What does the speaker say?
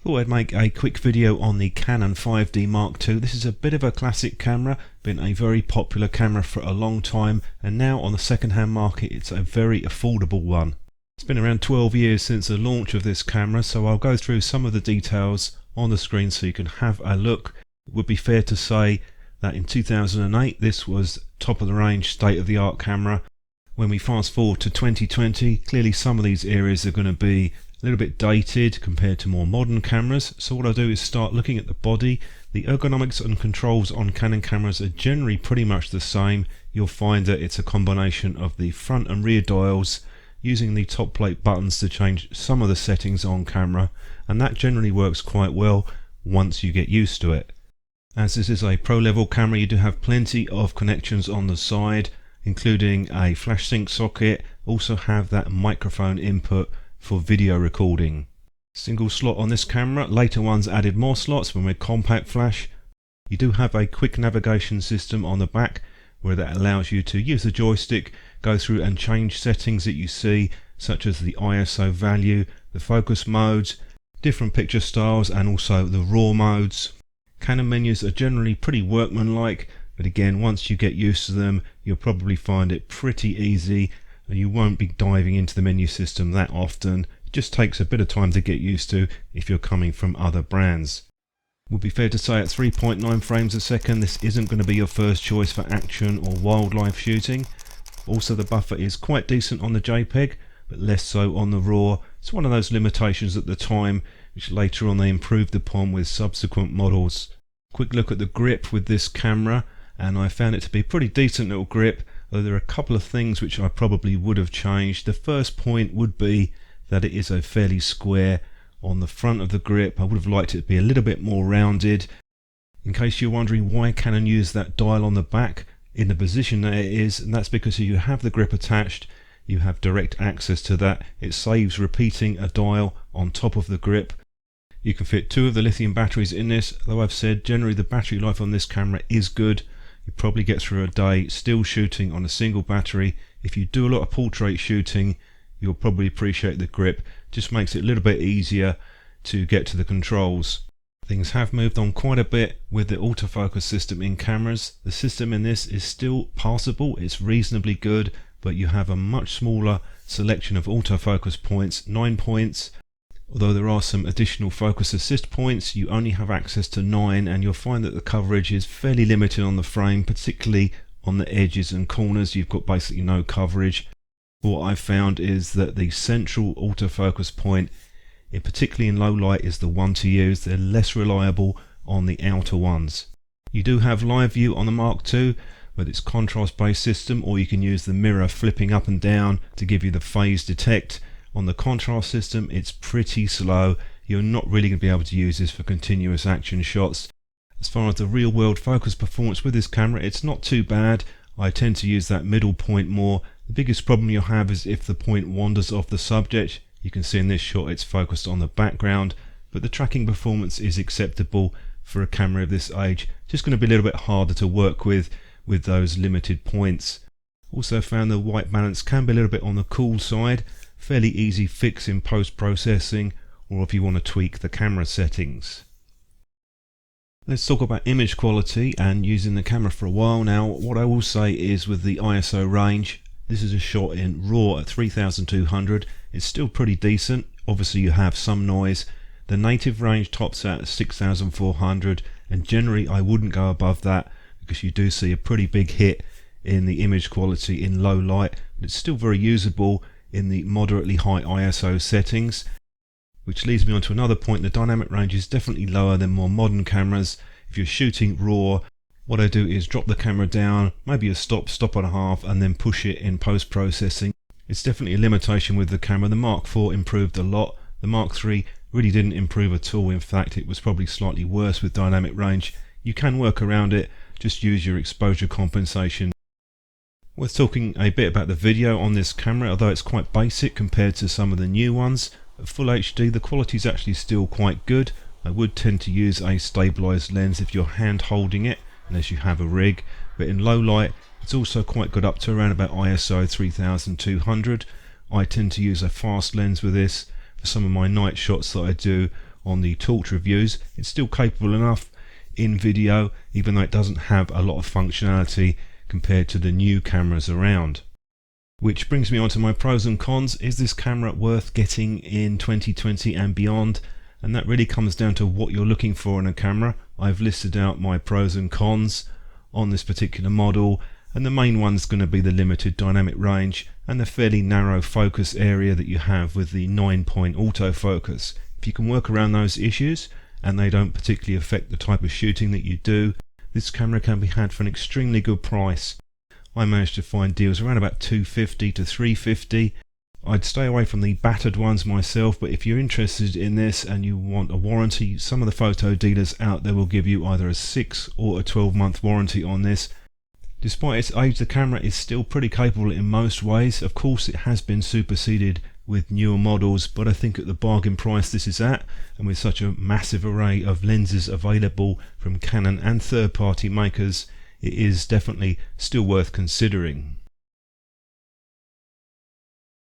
Thought I'd make a quick video on the Canon 5D Mark II. This is a bit of a classic camera, been a very popular camera for a long time, and now on the second-hand market it's a very affordable one. It's been around 12 years since the launch of this camera, so I'll go through some of the details on the screen so you can have a look. It would be fair to say that in 2008 this was top of the range, state-of-the-art camera. When we fast forward to 2020, clearly some of these areas are going to be a little bit dated compared to more modern cameras. So what I'll do is start looking at the body. The ergonomics and controls on Canon cameras are generally pretty much the same. You'll find that it's a combination of the front and rear dials, using the top plate buttons to change some of the settings on camera, and that generally works quite well once you get used to it. As this is a pro level camera, you do have plenty of connections on the side, including a flash sync socket. Also have that microphone input for video recording. Single slot on this camera. Later ones added more slots when we're compact flash. You do have a quick navigation system on the back where that allows you to use the joystick, go through and change settings that you see, such as the ISO value, the focus modes, different picture styles, and also the RAW modes. Canon menus are generally pretty workmanlike, but again, once you get used to them, you'll probably find it pretty easy. You won't be diving into the menu system that often. It just takes a bit of time to get used to if you're coming from other brands. Would be fair to say at 3.9 frames a second this isn't going to be your first choice for action or wildlife shooting. Also, the buffer is quite decent on the JPEG, but less so on the RAW. It's one of those limitations at the time which later on they improved upon with subsequent models. Quick look at the grip with this camera, and I found it to be a pretty decent little grip, though there are a couple of things which I probably would have changed. The first point would be that it is a fairly square on the front of the grip. I would have liked it to be a little bit more rounded. In case you're wondering why Canon used that dial on the back in the position that it is, and that's because if you have the grip attached, you have direct access to that. It saves repeating a dial on top of the grip. You can fit 2 of the lithium batteries in this, though I've said generally the battery life on this camera is good. You probably get through a day still shooting on a single battery. If you do a lot of portrait shooting, you'll probably appreciate the grip. Just makes it a little bit easier to get to the controls. Things have moved on quite a bit with the autofocus system in cameras. The system in this is still passable, it's reasonably good, but you have a much smaller selection of autofocus points, 9 points. Although there are some additional focus assist points, you only have access to 9, and you'll find that the coverage is fairly limited on the frame, particularly on the edges and corners. You've got basically no coverage. What I've found is that the central autofocus point, particularly in low light, is the one to use. They're less reliable on the outer ones. You do have live view on the Mark II with its contrast based system, or you can use the mirror flipping up and down to give you the phase detect. On the contrast system it's pretty slow. You're not really going to be able to use this for continuous action shots. As far as the real world focus performance with this camera, it's not too bad. I tend to use that middle point more. The biggest problem you'll have is if the point wanders off the subject. You can see in this shot it's focused on the background, but the tracking performance is acceptable for a camera of this age. Just going to be a little bit harder to work with those limited points. Also found the white balance can be a little bit on the cool side. Fairly easy fix in post-processing, or if you want to tweak the camera settings. Let's talk about image quality and using the camera for a while now. What I will say is with the ISO range, this is a shot in RAW at 3200. It's still pretty decent. Obviously you have some noise. The native range tops out at 6400, and generally I wouldn't go above that because you do see a pretty big hit in the image quality in low light, but it's still very usable in the moderately high ISO settings. Which leads me on to another point. The dynamic range is definitely lower than more modern cameras. If you're shooting RAW, what I do is drop the camera down, maybe a stop and a half, and then push it in post-processing. It's definitely a limitation with the camera. The Mark IV improved a lot. The Mark III really didn't improve at all. In fact, it was probably slightly worse with dynamic range. You can work around it, just use your exposure compensation. Worth talking a bit about the video on this camera, although it's quite basic compared to some of the new ones. At full HD the quality is actually still quite good. I would tend to use a stabilized lens if you're hand holding it, unless you have a rig, but in low light it's also quite good up to around about ISO 3200. I tend to use a fast lens with this for some of my night shots that I do on the torch reviews, it's still capable enough in video, even though it doesn't have a lot of functionality compared to the new cameras around. Which brings me on to my pros and cons. Is this camera worth getting in 2020 and beyond? And that really comes down to what you're looking for in a camera. I've listed out my pros and cons on this particular model, and the main one's going to be the limited dynamic range and the fairly narrow focus area that you have with the 9-point autofocus. If you can work around those issues and they don't particularly affect the type of shooting that you do, this camera can be had for an extremely good price. I managed to find deals around about $250 to $350. I'd stay away from the battered ones myself, but if you're interested in this and you want a warranty, some of the photo dealers out there will give you either a 6 or a 12-month warranty on this. Despite its age, the camera is still pretty capable in most ways. Of course, it has been superseded with newer models, but I think at the bargain price this is at, and with such a massive array of lenses available from Canon and third-party makers, it is definitely still worth considering.